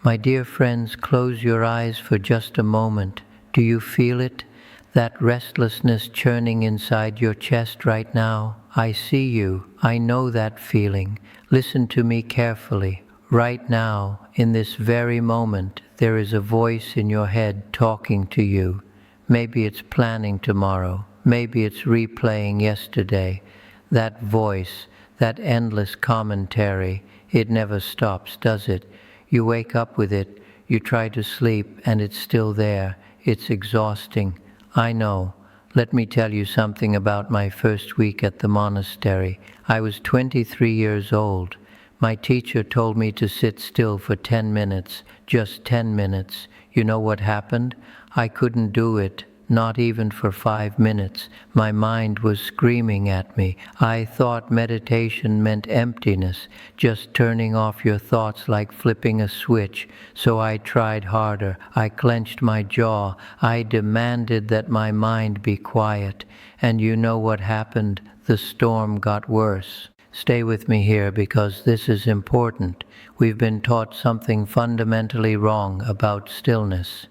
My dear friends, close your eyes for just a moment. Do you feel it? That restlessness churning inside your chest right now? I see you. I know that feeling. Listen to me carefully. Right now, in this very moment, there is a voice in your head talking to you. Maybe it's planning tomorrow. Maybe it's replaying yesterday. That voice, that endless commentary, it never stops, does it? You wake up with it, you try to sleep, and it's still there. It's exhausting. I know. Let me tell you something about my first week at the monastery. I was 23 years old. My teacher told me to sit still for 10 minutes, just 10 minutes. You know what happened? I couldn't do it. Not even for 5 minutes. My mind was screaming at me. I thought meditation meant emptiness, just turning off your thoughts like flipping a switch. So I tried harder. I clenched my jaw. I demanded that my mind be quiet. And you know what happened? The storm got worse. Stay with me here because this is important. We've been taught something fundamentally wrong about stillness.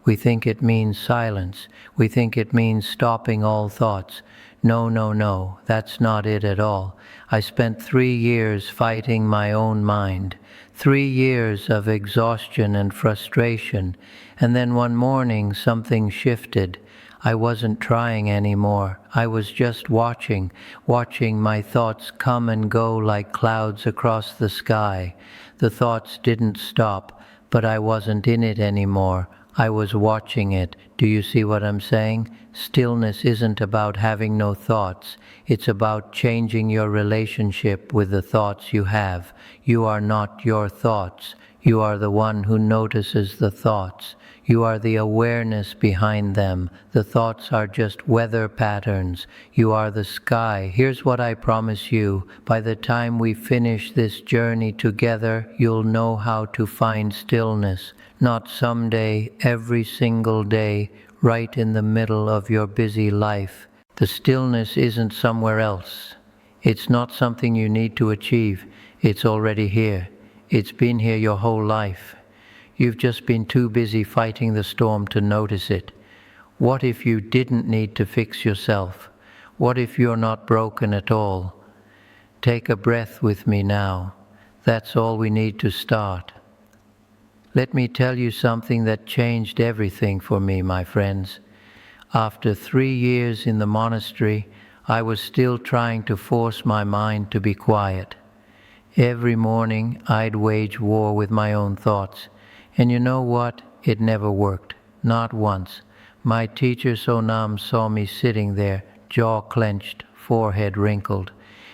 We think it means silence. We think it means stopping all thoughts. No, that's not it at all. I spent 3 years fighting my own mind, 3 years of exhaustion and frustration, and then one morning something shifted. I wasn't trying anymore. I was just watching my thoughts come and go like clouds across the sky. The thoughts didn't stop, but I wasn't in it anymore. I was watching it. Do you see what I'm saying? Stillness isn't about having no thoughts. It's about changing your relationship with the thoughts you have. You are not your thoughts. You are the one who notices the thoughts. You are the awareness behind them. The thoughts are just weather patterns. You are the sky. Here's what I promise you. By the time we finish this journey together, you'll know how to find stillness. Not someday, every single day, right in the middle of your busy life. The stillness isn't somewhere else. It's not something you need to achieve. It's already here. It's been here your whole life. You've just been too busy fighting the storm to notice it. What if you didn't need to fix yourself? What if you're not broken at all? Take a breath with me now. That's all we need to start. Let me tell you something that changed everything for me, my friends. After 3 years in the monastery, I was still trying to force my mind to be quiet. Every morning, I'd wage war with my own thoughts. And you know what? It never worked. Not once. My teacher Sonam saw me sitting there, jaw clenched, forehead wrinkled.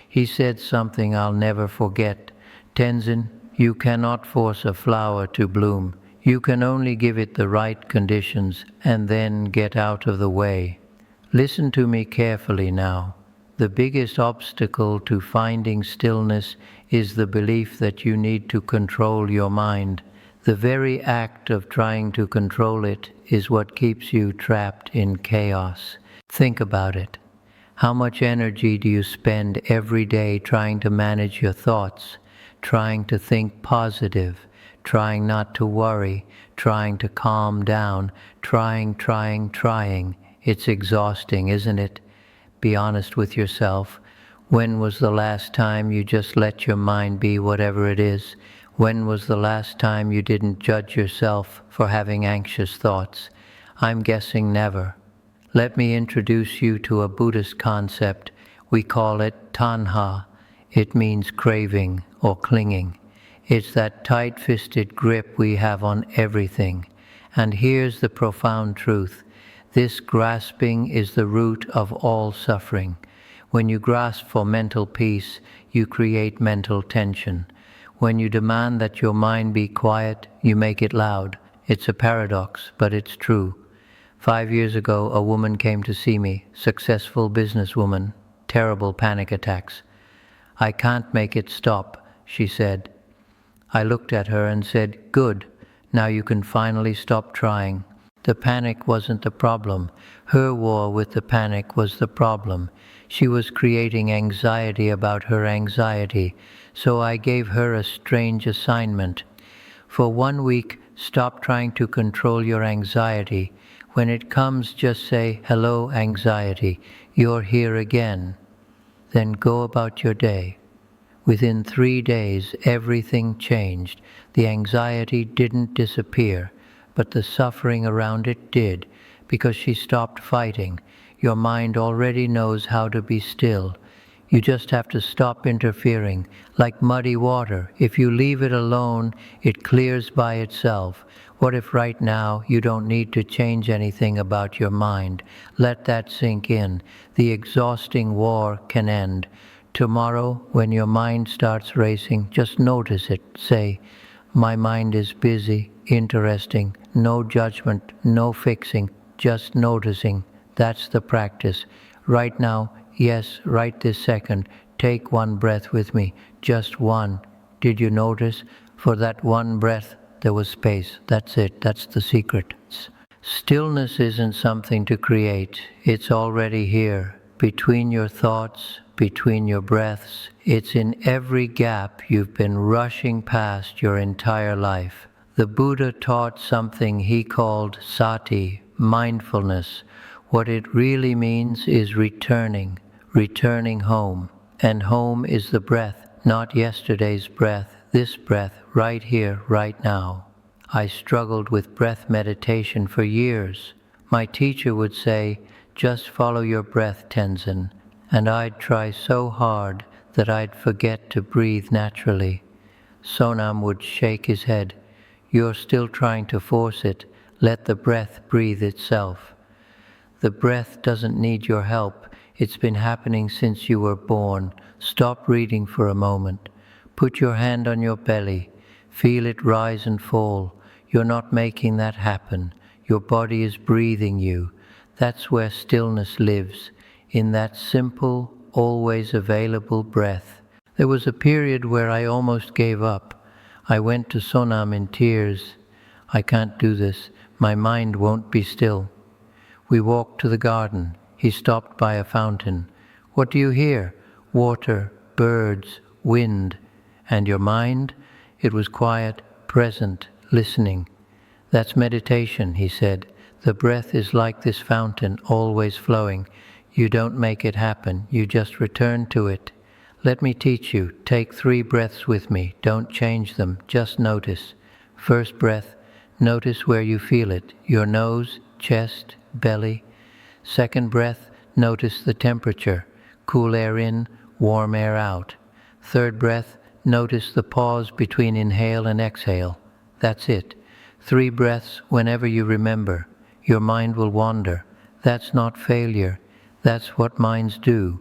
He said something I'll never forget. Tenzin, you cannot force a flower to bloom. You can only give it the right conditions and then get out of the way. Listen to me carefully now. The biggest obstacle to finding stillness is the belief that you need to control your mind. The very act of trying to control it is what keeps you trapped in chaos. Think about it. How much energy do you spend every day trying to manage your thoughts, trying to think positive, trying not to worry, trying to calm down, trying? It's exhausting, isn't it? Be honest with yourself. When was the last time you just let your mind be whatever it is? When was the last time you didn't judge yourself for having anxious thoughts? I'm guessing never. Let me introduce you to a Buddhist concept. We call it tanha. It means craving or clinging. It's that tight-fisted grip we have on everything. And here's the profound truth. This grasping is the root of all suffering. When you grasp for mental peace, you create mental tension. When you demand that your mind be quiet, you make it loud. It's a paradox, but it's true. 5 years ago, a woman came to see me, successful businesswoman, terrible panic attacks. I can't make it stop, she said. I looked at her and said, good, now you can finally stop trying. The panic wasn't the problem. Her war with the panic was the problem. She was creating anxiety about her anxiety, so I gave her a strange assignment. For 1 week, stop trying to control your anxiety. When it comes, just say, "Hello, anxiety, you're here again." Then go about your day. Within 3 days, everything changed. The anxiety didn't disappear, but the suffering around it did, because she stopped fighting. Your mind already knows how to be still. You just have to stop interfering. Like muddy water, if you leave it alone, it clears by itself. What if right now you don't need to change anything about your mind? Let that sink in. The exhausting war can end. Tomorrow, when your mind starts racing, just notice it. Say, "My mind is busy, interesting, no judgment, no fixing, just noticing." That's the practice. Right now, yes, right this second, take 1 breath with me, just 1. Did you notice? For that 1 breath, there was space. That's it. That's the secret. Stillness isn't something to create. It's already here, between your thoughts, between your breaths. It's in every gap you've been rushing past your entire life. The Buddha taught something he called sati, mindfulness. What it really means is returning home. And home is the breath, not yesterday's breath, this breath, right here, right now. I struggled with breath meditation for years. My teacher would say, "Just follow your breath, Tenzin." And I'd try so hard that I'd forget to breathe naturally. Sonam would shake his head. "You're still trying to force it. Let the breath breathe itself." The breath doesn't need your help. It's been happening since you were born. Stop reading for a moment. Put your hand on your belly. Feel it rise and fall. You're not making that happen. Your body is breathing you. That's where stillness lives, in that simple, always available breath. There was a period where I almost gave up. I went to Sonam in tears. "I can't do this. My mind won't be still." We walked to the garden. He stopped by a fountain. "What do you hear?" "Water, birds, wind." "And your mind?" It was quiet, present, listening. "That's meditation," he said. "The breath is like this fountain, always flowing. You don't make it happen, you just return to it. Let me teach you. Take 3 breaths with me. Don't change them, just notice. First breath, notice where you feel it, your nose, chest, belly. Second breath, notice the temperature, cool air in, warm air out. Third breath, notice the pause between inhale and exhale. That's it. 3 breaths whenever you remember. Your mind will wander. That's not failure. That's what minds do.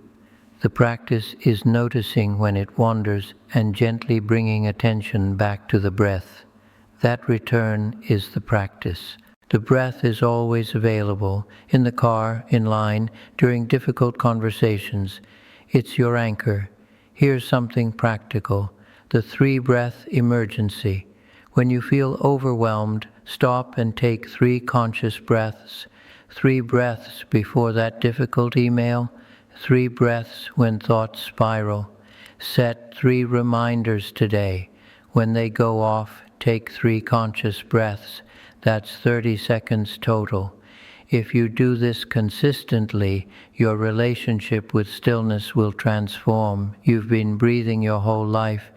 The practice is noticing when it wanders and gently bringing attention back to the breath. That return is the practice. The breath is always available, in the car, in line, during difficult conversations. It's your anchor. Here's something practical. The 3-breath emergency. When you feel overwhelmed, stop and take 3 conscious breaths. 3 breaths before that difficult email. 3 breaths when thoughts spiral. Set 3 reminders today. When they go off, take 3 conscious breaths. That's 30 seconds total. If you do this consistently, your relationship with stillness will transform. You've been breathing your whole life.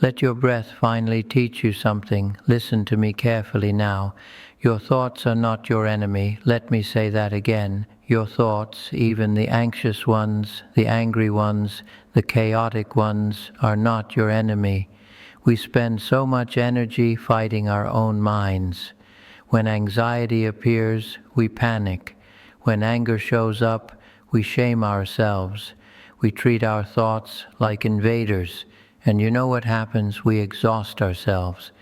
Let your breath finally teach you something. Listen to me carefully now. Your thoughts are not your enemy. Let me say that again. Your thoughts, even the anxious ones, the angry ones, the chaotic ones, are not your enemy. We spend so much energy fighting our own minds. When anxiety appears, we panic. When anger shows up, we shame ourselves. We treat our thoughts like invaders. And you know what happens? We exhaust ourselves,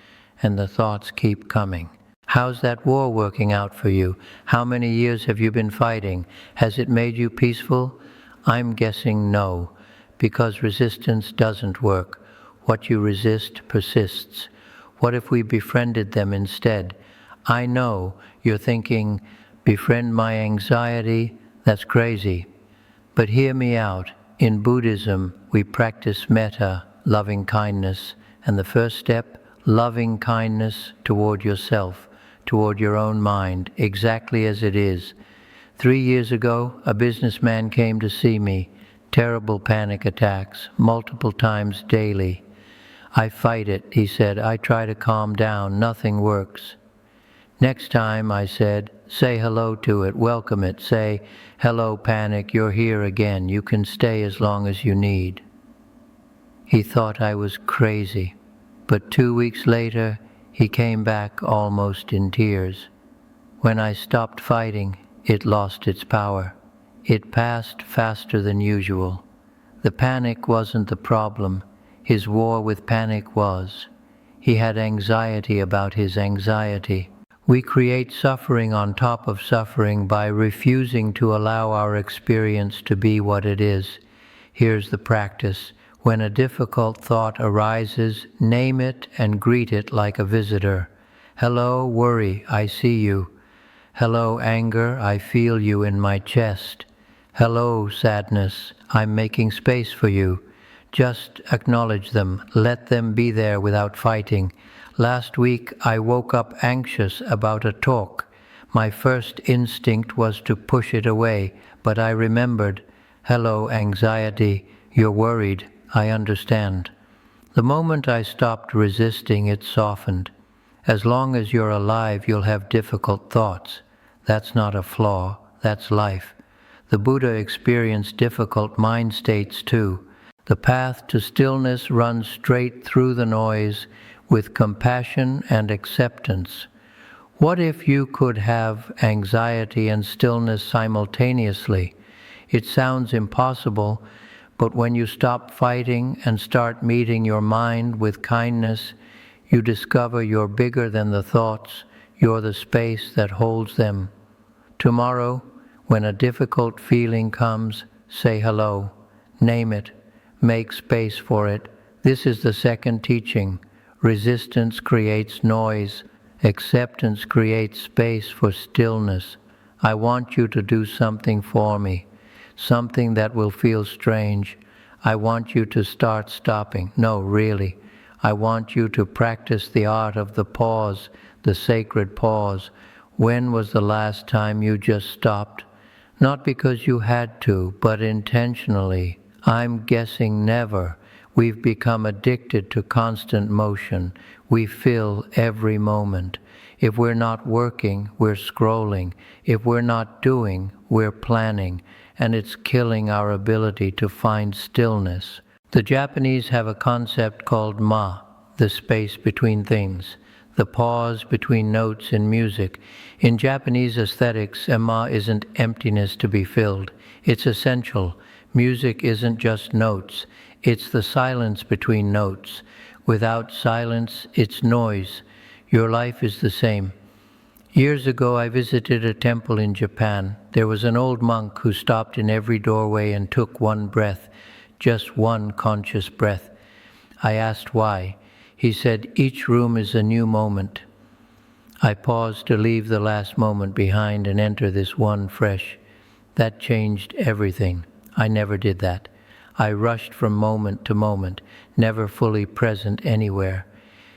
and the thoughts keep coming. How's that war working out for you? How many years have you been fighting? Has it made you peaceful? I'm guessing no, because resistance doesn't work. What you resist persists. What if we befriended them instead? I know you're thinking, befriend my anxiety? That's crazy. But hear me out. In Buddhism, we practice metta, loving kindness, and the first step, loving kindness toward yourself, toward your own mind, exactly as it is. 3 years ago, a businessman came to see me. Terrible panic attacks, multiple times daily. I fight it, he said. I try to calm down. Nothing works. Next time, I said, say hello to it, welcome it. Say, hello, panic, you're here again. You can stay as long as you need. He thought I was crazy, but 2 weeks later, he came back almost in tears. When I stopped fighting, it lost its power. It passed faster than usual. The panic wasn't the problem. His war with panic was. He had anxiety about his anxiety. We create suffering on top of suffering by refusing to allow our experience to be what it is. Here's the practice. When a difficult thought arises, name it and greet it like a visitor. Hello, worry, I see you. Hello, anger, I feel you in my chest. Hello, sadness, I'm making space for you. Just acknowledge them, let them be there without fighting. Last week I woke up anxious about a talk. My first instinct was to push it away, but I remembered, hello, anxiety, you're worried, I understand. The moment I stopped resisting, it softened. As long as you're alive, you'll have difficult thoughts. That's not a flaw, that's life. The Buddha experienced difficult mind states too. The path to stillness runs straight through the noise with compassion and acceptance. What if you could have anxiety and stillness simultaneously? It sounds impossible, but when you stop fighting and start meeting your mind with kindness, you discover you're bigger than the thoughts, you're the space that holds them. Tomorrow, when a difficult feeling comes, say hello, name it, make space for it. This is the second teaching. Resistance creates noise. Acceptance creates space for stillness. I want you to do something for me, something that will feel strange. I want you to start stopping. No, really. I want you to practice the art of the pause, the sacred pause. When was the last time you just stopped? Not because you had to, but intentionally. I'm guessing never. We've become addicted to constant motion. We fill every moment. If we're not working, we're scrolling. If we're not doing, we're planning. And it's killing our ability to find stillness. The Japanese have a concept called ma, the space between things, the pause between notes in music. In Japanese aesthetics, a ma isn't emptiness to be filled. It's essential. Music isn't just notes. It's the silence between notes. Without silence, it's noise. Your life is the same. Years ago, I visited a temple in Japan. There was an old monk who stopped in every doorway and took one breath, just one conscious breath. I asked why. He said, each room is a new moment. I paused to leave the last moment behind and enter this one fresh. That changed everything. I never did that. I rushed from moment to moment, never fully present anywhere.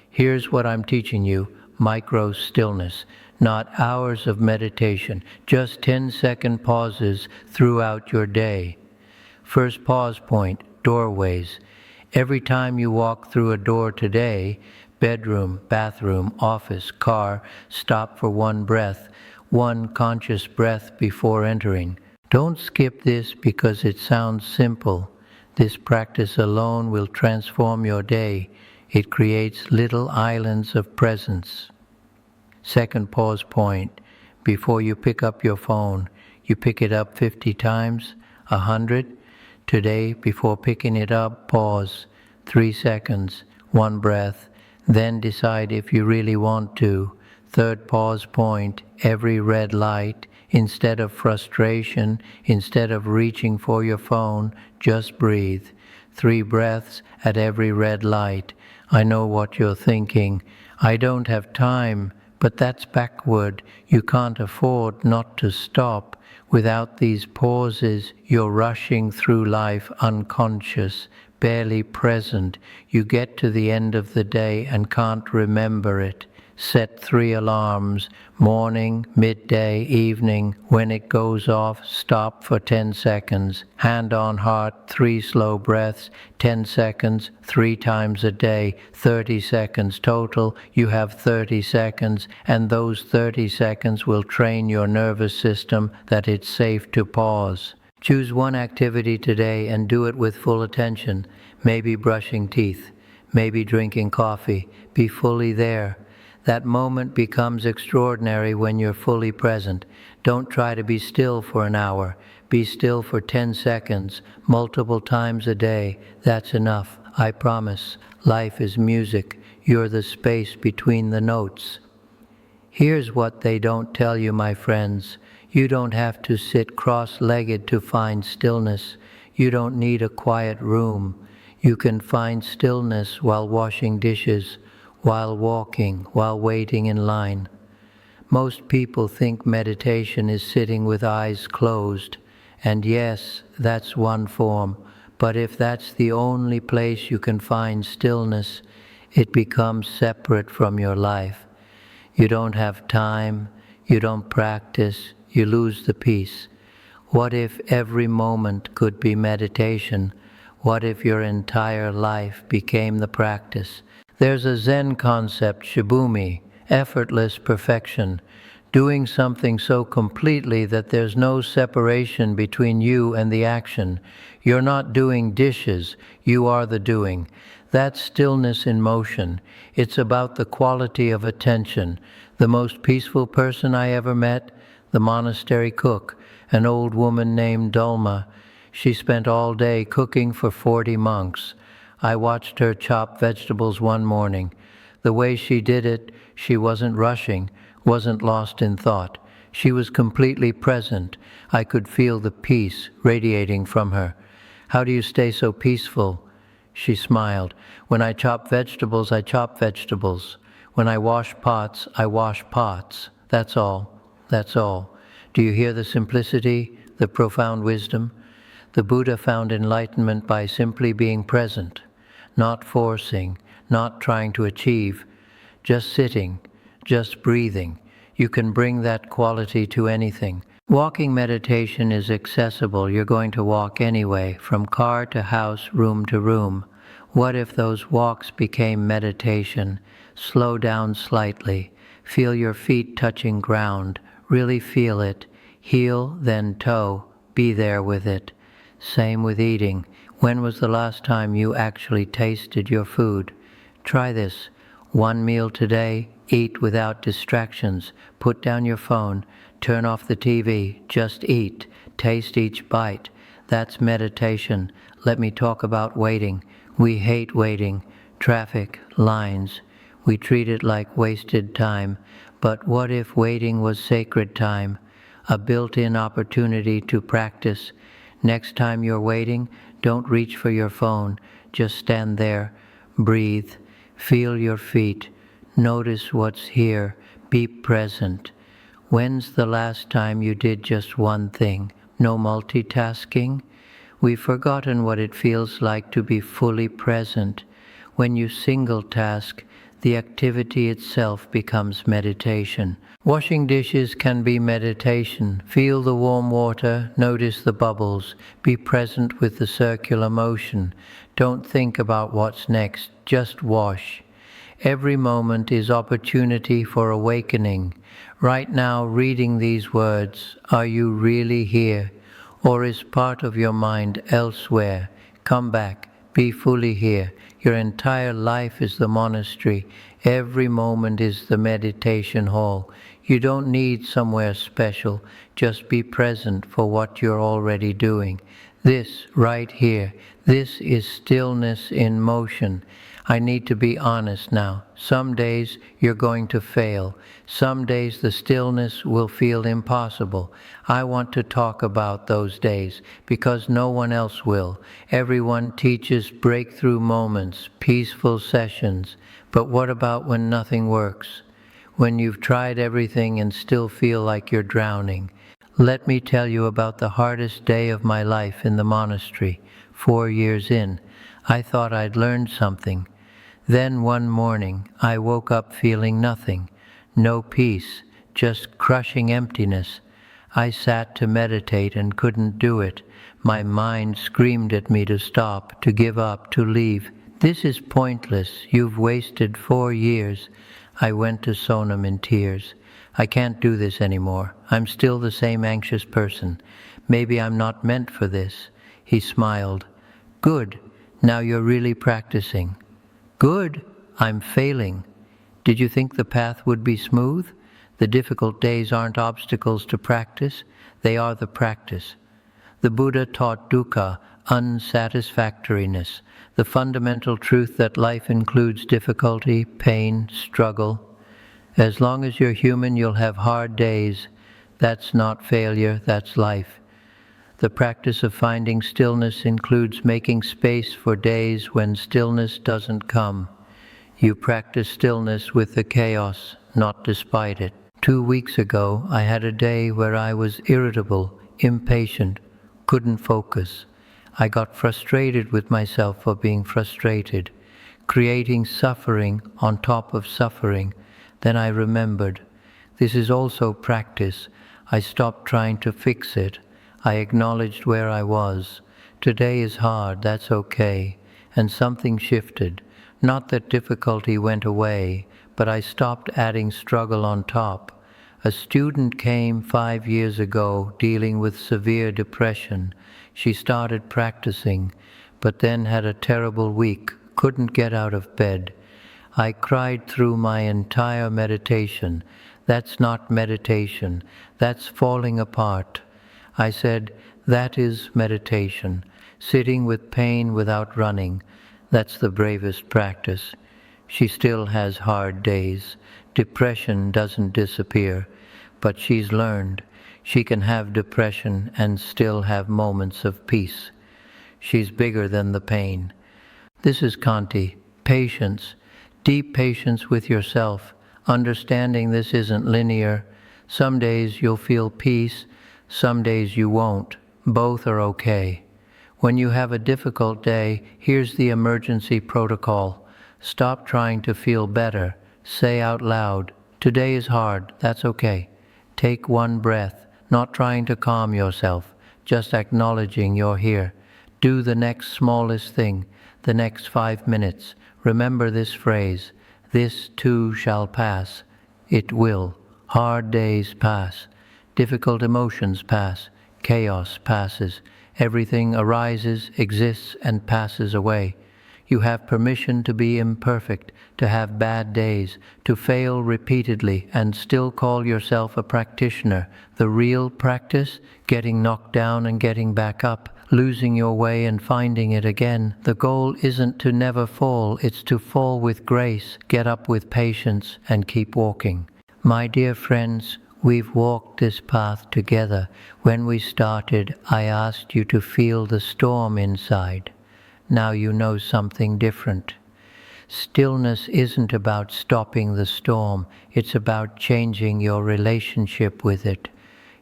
Here's what I'm teaching you, micro stillness, not hours of meditation, just 10-second pauses throughout your day. First pause point, doorways. Every time you walk through a door today, bedroom, bathroom, office, car, stop for one breath, one conscious breath before entering. Don't skip this because it sounds simple. This practice alone will transform your day. It creates little islands of presence. Second pause point. Before you pick up your phone, you pick it up 50 times, 100. Today, before picking it up, pause. 3 seconds, one breath. Then decide if you really want to. Third pause point. Every red light. Instead of frustration, instead of reaching for your phone, just breathe. 3 breaths at every red light. I know what you're thinking. I don't have time, but that's backward. You can't afford not to stop. Without these pauses, you're rushing through life unconscious. barely present. You get to the end of the day and can't remember it. Set 3 alarms, morning, midday, evening. When it goes off, stop for 10 seconds. Hand on heart, 3 slow breaths, 10 seconds, 3 times a day, 30 seconds total. You have 30 seconds, and those 30 seconds will train your nervous system that it's safe to pause. Choose one activity today and do it with full attention. Maybe brushing teeth, maybe drinking coffee. Be fully there. That moment becomes extraordinary when you're fully present. Don't try to be still for an hour. Be still for 10 seconds, multiple times a day. That's enough, I promise. Life is music. You're the space between the notes. Here's what they don't tell you, my friends. You don't have to sit cross-legged to find stillness. You don't need a quiet room. You can find stillness while washing dishes, while walking, while waiting in line. Most people think meditation is sitting with eyes closed, and yes, that's one form, but if that's the only place you can find stillness, it becomes separate from your life. You don't have time, you don't practice, you lose the peace. What if every moment could be meditation? What if your entire life became the practice? There's a Zen concept, shibumi, effortless perfection, doing something so completely that there's no separation between you and the action. You're not doing dishes, you are the doing. That's stillness in motion. It's about the quality of attention. The most peaceful person I ever met, the monastery cook, an old woman named Dulma. She spent all day cooking for 40 monks. I watched her chop vegetables one morning. The way she did it, she wasn't rushing, wasn't lost in thought. She was completely present. I could feel the peace radiating from her. How do you stay so peaceful? She smiled. When I chop vegetables, I chop vegetables. When I wash pots, I wash pots. That's all. That's all. Do you hear the simplicity, the profound wisdom? The Buddha found enlightenment by simply being present, not forcing, not trying to achieve, just sitting, just breathing. You can bring that quality to anything. Walking meditation is accessible. You're going to walk anyway, from car to house, room to room. What if those walks became meditation? Slow down slightly. Feel your feet touching ground. Really feel it. Heel, then toe. Be there with it. Same with eating. When was the last time you actually tasted your food? Try this. 1 meal today, eat without distractions. Put down your phone. Turn off the TV. Just eat. Taste each bite. That's meditation. Let me talk about waiting. We hate waiting. Traffic, lines. We treat it like wasted time. But what if waiting was sacred time? A built-in opportunity to practice. Next time you're waiting, don't reach for your phone. Just stand there. Breathe. Feel your feet. Notice what's here. Be present. When's the last time you did just one thing? No multitasking? We've forgotten what it feels like to be fully present. When you single task, the activity itself becomes meditation. Washing dishes can be meditation. Feel the warm water, notice the bubbles, be present with the circular motion. Don't think about what's next, just wash. Every moment is opportunity for awakening. Right now, reading these words, are you really here? Or is part of your mind elsewhere? Come back, be fully here. Your entire life is the monastery. Every moment is the meditation hall. You don't need somewhere special. Just be present for what you're already doing. This right here, this is stillness in motion. I need to be honest now. Some days you're going to fail. Some days the stillness will feel impossible. I want to talk about those days because no one else will. Everyone teaches breakthrough moments, peaceful sessions. But what about when nothing works? When you've tried everything and still feel like you're drowning? Let me tell you about the hardest day of my life in the monastery, 4 years in. I thought I'd learned something. Then one morning, I woke up feeling nothing, no peace, just crushing emptiness. I sat to meditate and couldn't do it. My mind screamed at me to stop, to give up, to leave. This is pointless. You've wasted 4 years. I went to Sonam in tears. I can't do this anymore. I'm still the same anxious person. Maybe I'm not meant for this. He smiled. Good. Now you're really practicing. Good. I'm failing. Did you think the path would be smooth? The difficult days aren't obstacles to practice. They are the practice. The Buddha taught dukkha, unsatisfactoriness, the fundamental truth that life includes difficulty, pain, struggle. As long as you're human, you'll have hard days. That's not failure, that's life. The practice of finding stillness includes making space for days when stillness doesn't come. You practice stillness with the chaos, not despite it. 2 weeks ago, I had a day where I was irritable, impatient, couldn't focus. I got frustrated with myself for being frustrated, creating suffering on top of suffering. Then I remembered, this is also practice. I stopped trying to fix it. I acknowledged where I was. Today is hard, that's okay. And something shifted. Not that difficulty went away, but I stopped adding struggle on top. A student came 5 years ago dealing with severe depression. She started practicing, but then had a terrible week, couldn't get out of bed. I cried through my entire meditation. That's not meditation, that's falling apart. I said, that is meditation, sitting with pain without running. That's the bravest practice. She still has hard days. Depression doesn't disappear, but she's learned she can have depression and still have moments of peace. She's bigger than the pain. This is Kanti, patience, deep patience with yourself, understanding this isn't linear. Some days you'll feel peace, some days you won't. Both are okay. When you have a difficult day, here's the emergency protocol. Stop trying to feel better. Say out loud, today is hard, that's okay. Take one breath, not trying to calm yourself, just acknowledging you're here. Do the next smallest thing, the next 5 minutes. Remember this phrase, this too shall pass. It will. Hard days pass. Difficult emotions pass. Chaos passes. Everything arises, exists, and passes away. You have permission to be imperfect, to have bad days, to fail repeatedly, and still call yourself a practitioner. The real practice, getting knocked down and getting back up, losing your way and finding it again. The goal isn't to never fall, it's to fall with grace, get up with patience, and keep walking. My dear friends, we've walked this path together. When we started, I asked you to feel the storm inside. Now you know something different. Stillness isn't about stopping the storm, it's about changing your relationship with it.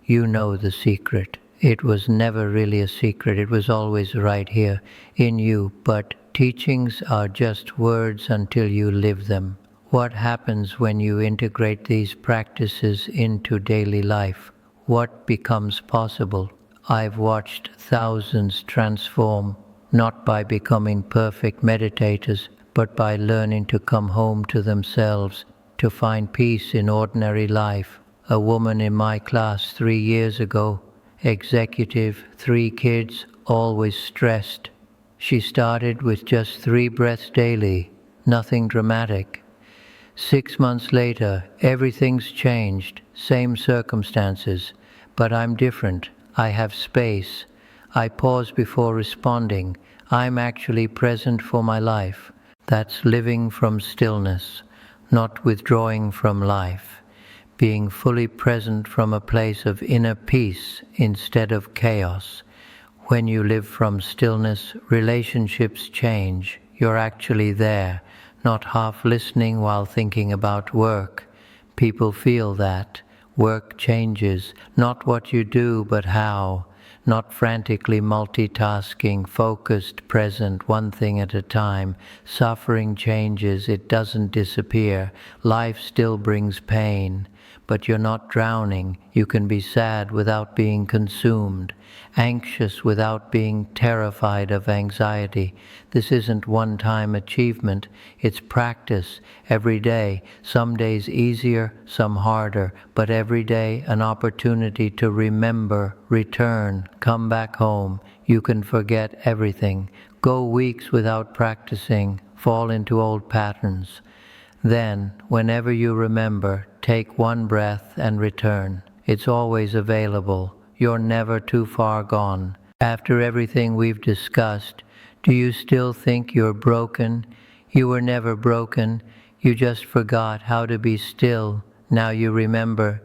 You know the secret. It was never really a secret, it was always right here in you, but teachings are just words until you live them. What happens when you integrate these practices into daily life? What becomes possible? I've watched thousands transform, not by becoming perfect meditators, but by learning to come home to themselves, to find peace in ordinary life. A woman in my class 3 years ago, executive, 3 kids, always stressed. She started with just 3 breaths daily, nothing dramatic. 6 months later, everything's changed, same circumstances, but I'm different. I have space. I pause before responding. I'm actually present for my life. That's living from stillness, not withdrawing from life. Being fully present from a place of inner peace instead of chaos. When you live from stillness, relationships change. You're actually there, not half listening while thinking about work. People feel that. Work changes, not what you do, but how. not frantically multitasking, focused, present, one thing at a time. Suffering changes, it doesn't disappear. Life still brings pain, but you're not drowning. You can be sad without being consumed, anxious without being terrified of anxiety. This isn't one-time achievement, it's practice every day. Some days easier, some harder, but every day an opportunity to remember, return, come back home. You can forget everything, go weeks without practicing, fall into old patterns. Then, whenever you remember, take one breath and return. It's always available. You're never too far gone. After everything we've discussed, do you still think you're broken? You were never broken. You just forgot how to be still. Now you remember.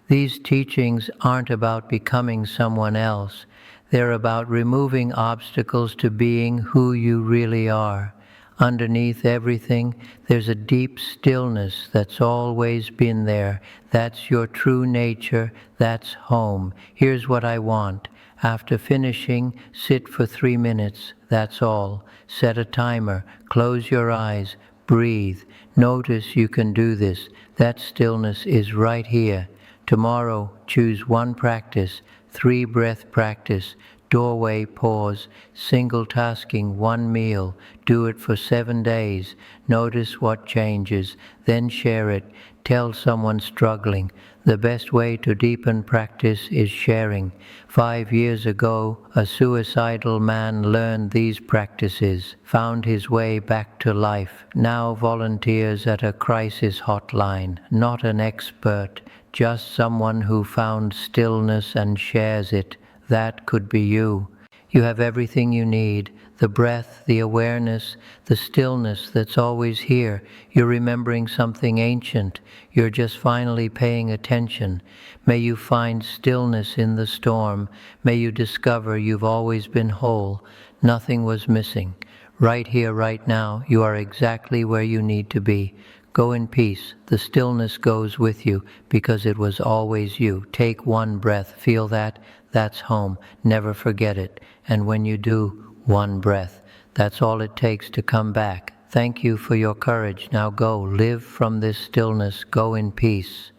These teachings aren't about becoming someone else. They're about removing obstacles to being who you really are. Underneath everything, there's a deep stillness that's always been there. That's your true nature. That's home. Here's what I want. After finishing, sit for 3 minutes. That's all. Set a timer. Close your eyes. Breathe. Notice you can do this. That stillness is right here. Tomorrow, choose one practice. 3-breath practice. Doorway pause, single tasking, one meal. Do it for 7 days. Notice what changes. Then share it. Tell someone struggling. The best way to deepen practice is sharing. 5 years ago, a suicidal man learned these practices, found his way back to life. Now volunteers at a crisis hotline. Not an expert, just someone who found stillness and shares it. That could be you. You have everything you need, the breath, the awareness, the stillness that's always here. You're remembering something ancient. You're just finally paying attention. May you find stillness in the storm. May you discover you've always been whole. Nothing was missing. Right here, right now, you are exactly where you need to be. Go in peace. The stillness goes with you because it was always you. Take one breath. Feel that? That's home. Never forget it. And when you do, one breath. That's all it takes to come back. Thank you for your courage. Now go. Live from this stillness. Go in peace.